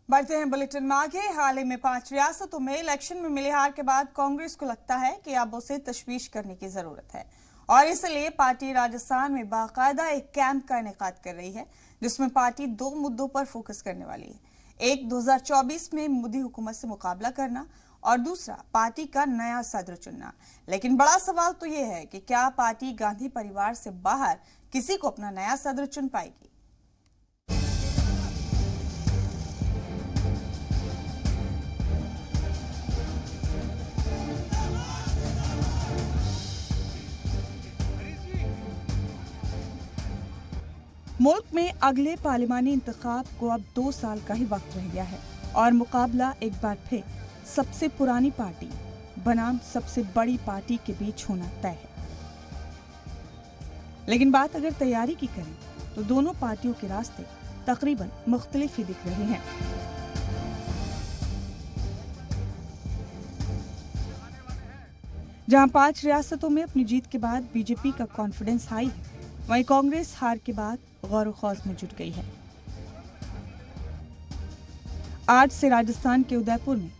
बढ़ते हैं बुलेटिन में आगे। हाल ही में 5 रियासतों में इलेक्शन में मिली हार के बाद कांग्रेस को लगता है कि अब उसे तशवीश करने की जरूरत है और इसलिए पार्टी राजस्थान में बाकायदा एक कैंप का इनेकाद कर रही है, जिसमें पार्टी 2 मुद्दों पर फोकस करने वाली है। एक 2024 में मोदी हुकूमत से मुकाबला करना और दूसरा पार्टी का नया सदर चुनना। लेकिन बड़ा सवाल तो यह है कि क्या पार्टी गांधी परिवार से बाहर किसी को अपना नया सदर चुन पाएगी। मुल्क में अगले पार्लिमानी इंतखाब को अब 2 साल का ही वक्त रह गया है और मुकाबला एक बार फिर सबसे पुरानी पार्टी बनाम सबसे बड़ी पार्टी के बीच होना तय है। लेकिन बात अगर तैयारी की करें तो दोनों पार्टियों के रास्ते तकरीबन मुख्तलिफ ही दिख रहे हैं। जहां 5 रियासतों में अपनी जीत के बाद बीजेपी का कॉन्फिडेंस हाई है, वहीं कांग्रेस हार के बाद गौर खौज में जुट गई है। आज से राजस्थान के उदयपुर में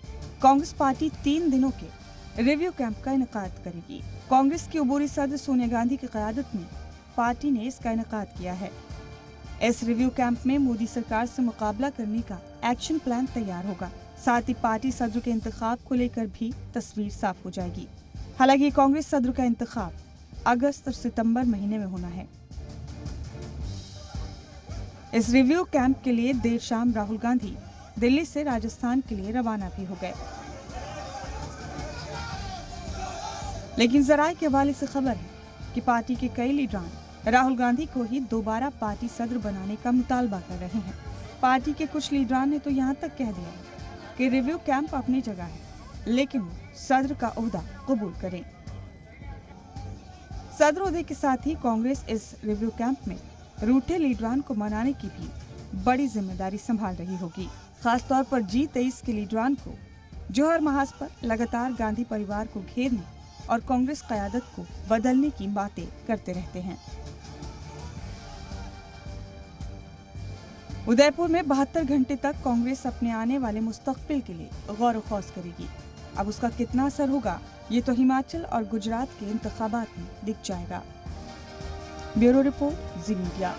कांग्रेस पार्टी 3 दिनों के रिव्यू कैंप का इनेकाद करेगी। कांग्रेस की अबूरी सदर सोनिया गांधी की क़यादत में पार्टी ने इसका इनेकाद किया है। इस रिव्यू कैंप में मोदी सरकार से मुकाबला करने का एक्शन प्लान तैयार होगा। साथ ही पार्टी सदर के इंतखाब को लेकर भी तस्वीर साफ हो जाएगी। हालांकि कांग्रेस सदर का इंतखाब अगस्त और सितंबर महीने में होना है। इस रिव्यू कैंप के लिए देर शाम राहुल गांधी दिल्ली से राजस्थान के लिए रवाना भी हो गए। लेकिन जराये के हवाले से खबर है कि पार्टी के कई लीडरान राहुल गांधी को ही दोबारा पार्टी सदर बनाने का मुतालबा कर रहे हैं। पार्टी के कुछ लीडरान ने तो यहाँ तक कह दिया है कि रिव्यू कैंप अपनी जगह है, लेकिन वो सदर का ओहदा कबूल करें। सदर ओहदे के साथ ही कांग्रेस इस रिव्यू कैंप में रूठे लीडरान को मनाने की भी बड़ी जिम्मेदारी संभाल रही होगी। खासतौर पर G23 के लीडरान को जौहर महाज पर लगातार गांधी परिवार को घेरने और कांग्रेस क़यादत को बदलने की बातें करते रहते हैं। उदयपुर में 72 घंटे तक कांग्रेस अपने आने वाले मुस्तकबिल के लिए गौर खौज करेगी। अब उसका कितना असर होगा, ये तो हिमाचल और गुजरात के इंतखाबात में दिख जाएगा। ब्यूरो रिपोर्ट, जी मीडिया।